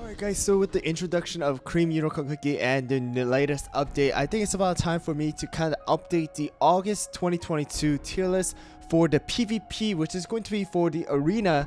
Alright guys, so with the introduction of Cream Unicorn Cookie and the latest update, I think it's about time for me to kind of update the August 2022 tier list for the PvP, which is going to be for the arena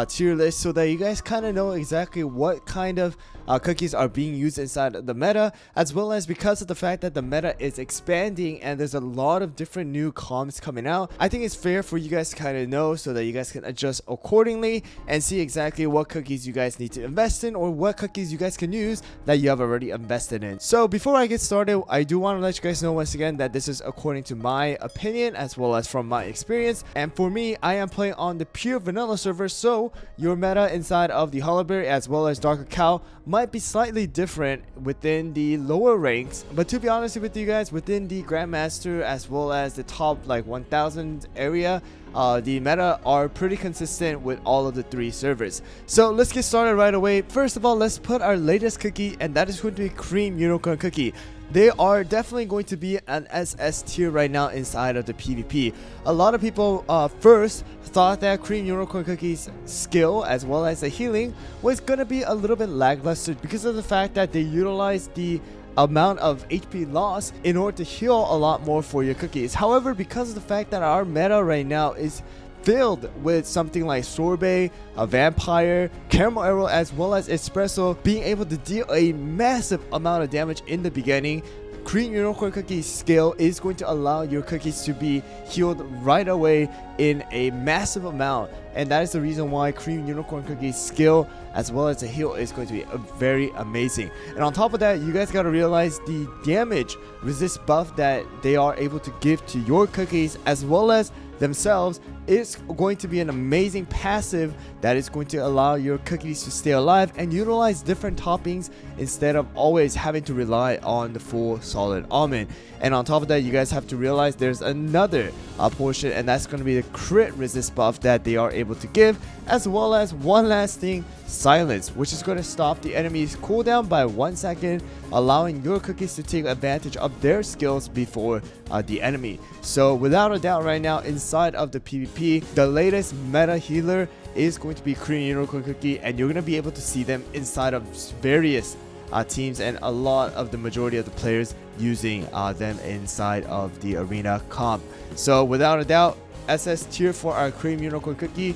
tier list, so that you guys kind of know exactly what kind of cookies are being used inside the meta, as well as because of the fact that the meta is expanding and there's a lot of different new comms coming out. I think it's fair for you guys to kind of know so that you guys can adjust accordingly and see exactly what cookies you guys need to invest in or what cookies you guys can use that you have already invested in. So before I get started, I do want to let you guys know once again that this is according to my opinion as well as from my experience. And for me, I am playing on the pure vanilla server, so your meta inside of the Hollowberry as well as Dark Cacao might be slightly different within the lower ranks. But to be honest with you guys, within the Grandmaster as well as the top like 1000 area, the meta are pretty consistent with all of the three servers. So let's get started right away. First of all, let's put our latest cookie, and that is going to be Cream Unicorn Cookie. They are definitely going to be an SS tier right now inside of the PvP. A lot of people first thought that Cream Unicorn Cookie's skill as well as the healing was going to be a little bit lackluster because of the fact that they utilize the amount of HP loss in order to heal a lot more for your cookies. However, because of the fact that our meta right now is filled with something like Sorbet, a Vampire, Caramel Arrow, as well as Espresso being able to deal a massive amount of damage in the beginning, Cream Unicorn Cookie's skill is going to allow your cookies to be healed right away in a massive amount, and that is the reason why Cream Unicorn Cookie's skill as well as the heal is going to be very amazing. And on top of that, you guys got to realize the damage resist buff that they are able to give to your cookies as well as themselves is going to be an amazing passive that is going to allow your cookies to stay alive and utilize different toppings instead of always having to rely on the full solid almond. And on top of that, you guys have to realize there's another portion, and that's going to be the crit resist buff that they are able to give, as well as one last thing, silence, which is going to stop the enemy's cooldown by 1 second, allowing your cookies to take advantage of their skills before the enemy. So without a doubt right now inside of the PvP, the latest meta healer is going to be Cream Unicorn Cookie, and you're going to be able to see them inside of various teams and a lot of the majority of the players using them inside of the arena comp. So without a doubt, SS tier for our Cream Unicorn Cookie.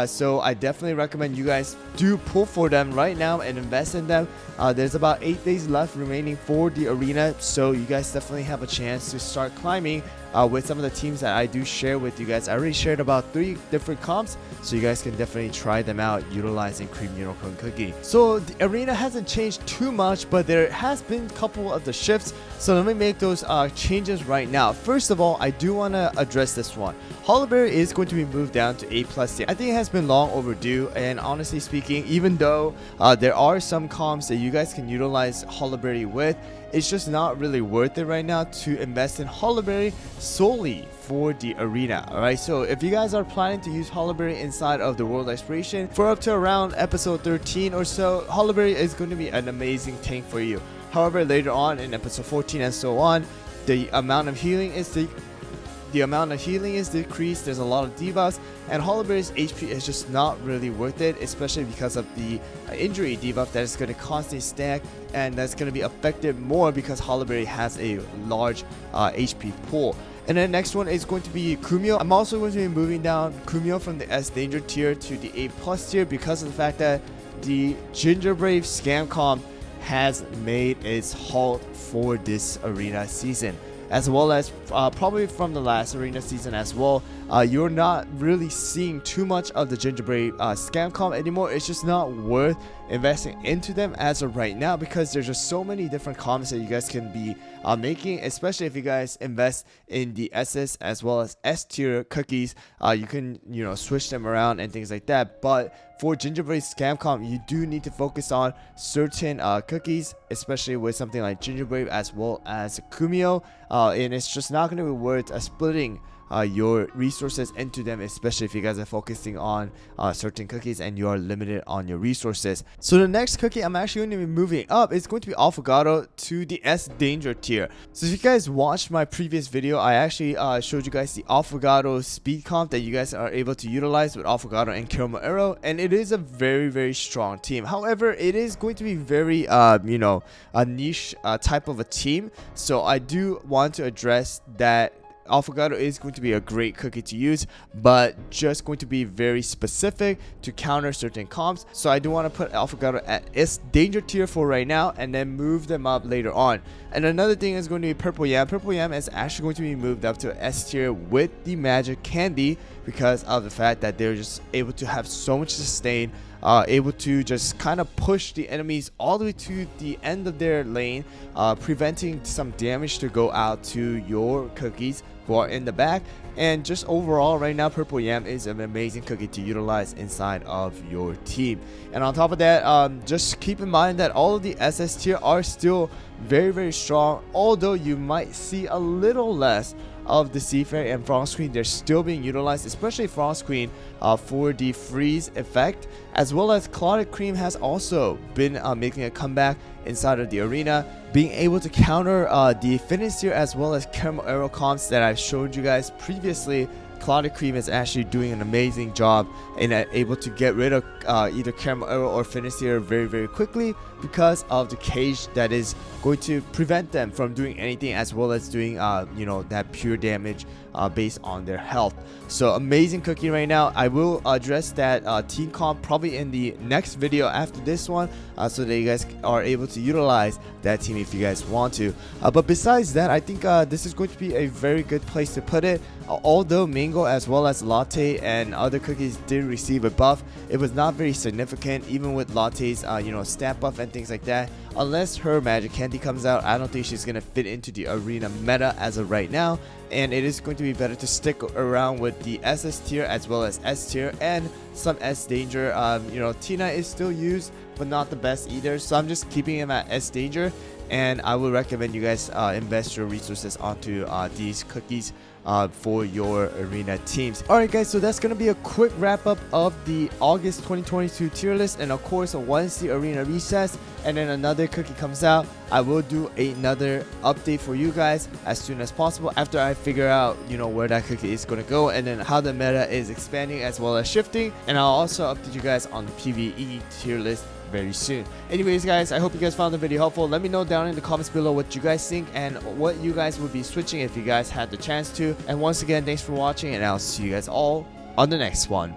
So I definitely recommend you guys do pull for them right now and invest in them. There's about 8 days left remaining for the arena, so you guys definitely have a chance to start climbing with some of the teams that I do share with you guys. I already shared about 3 different comps, so you guys can definitely try them out utilizing Cream Unicorn Cookie. So the arena hasn't changed too much, but there has been a couple of the shifts, so let me make those changes right now. First of all, I do want to address this one. Hollowberry is going to be moved down to A+ tier. I think it has been long overdue, and honestly speaking, even though there are some comps that you guys can utilize Hollowberry with, it's just not really worth it right now to invest in Hollowberry solely for the arena. Alright, so if you guys are planning to use Hollowberry inside of the World Exploration for up to around episode 13 or so, Hollowberry is going to be an amazing tank for you. However, later on in episode 14 and so on, the amount of healing is decreased, there's a lot of debuffs, and Hollowberry's HP is just not really worth it, especially because of the injury debuff that is going to constantly stack, and that's going to be affected more because Hollowberry has a large HP pool. And then next one is going to be Kumio. I'm also going to be moving down Kumio from the S Danger tier to the A+ tier because of the fact that the Gingerbrave scam comp has made its halt for this arena season, as well as probably from the last arena season as well. You're not really seeing too much of the Gingerbrave scam comp anymore. It's just not worth investing into them as of right now because there's just so many different comps that you guys can be making, especially if you guys invest in the SS as well as S tier cookies. You can switch them around and things like that, but for Gingerbrave scam comp, you do need to focus on certain cookies, especially with something like Gingerbrave as well as Kumio, and it's just not going to be worth splitting your resources into them, especially if you guys are focusing on certain cookies and you are limited on your resources. So the next cookie I'm actually going to be moving up is going to be Affogato to the S danger tier. So if you guys watched my previous video, I actually showed you guys the Affogato speed comp that you guys are able to utilize with Affogato and Caramel Arrow, and it is a very strong team. However, it is going to be very you know, a niche type of a team, so I do want to address that Affogato is going to be a great cookie to use, but just going to be very specific to counter certain comps. So I do want to put Affogato at S danger tier for right now and then move them up later on. And another thing is going to be Purple Yam. Purple Yam is actually going to be moved up to S tier with the magic candy because of the fact that they're just able to have so much sustain, able to just kind of push the enemies all the way to the end of their lane, preventing some damage to go out to your cookies who are in the back. And just overall right now, Purple Yam is an amazing cookie to utilize inside of your team. And on top of that, just keep in mind that all of the SS tier are still very strong, although you might see a little less of the Sea Fairy and Frost Queen. They're still being utilized, especially Frost Queen for the freeze effect, as well as Clotted Cream has also been making a comeback inside of the arena, being able to counter the Fitness tier as well as Caramel Arrow comps that I've showed you guys previously. Clotted Cream is actually doing an amazing job and able to get rid of either Caramel Arrow or Fitness tier very quickly because of the cage that is going to prevent them from doing anything, as well as doing you know, that pure damage based on their health. So amazing cookie right now. I will address that team comp probably in the next video after this one, so that you guys are able to utilize that team if you guys want to. But besides that, I think this is going to be a very good place to put it. Although Mango as well as Latte and other cookies did receive a buff, it was not very significant. Even with Latte's you know, stat buff and things like that, unless her magic candy comes out, I don't think she's gonna fit into the arena meta as of right now. And it is going to be better to stick around with the SS tier as well as S tier and some S danger. You know, Tina is still used, but not the best either, so I'm just keeping him at S danger. And I would recommend you guys invest your resources onto these cookies for your arena teams. Alright guys, so that's gonna be a quick wrap up of the August 2022 tier list. And of course, once the arena resets and then another cookie comes out, I will do another update for you guys as soon as possible after I figure out, you know, where that cookie is gonna go and then how the meta is expanding as well as shifting. And I'll also update you guys on the PvE tier list very soon. Anyways guys, I hope you guys found the video helpful. Let me know down in the comments below what you guys think and what you guys would be switching if you guys had the chance to. And once again, thanks for watching, and I'll see you guys all on the next one.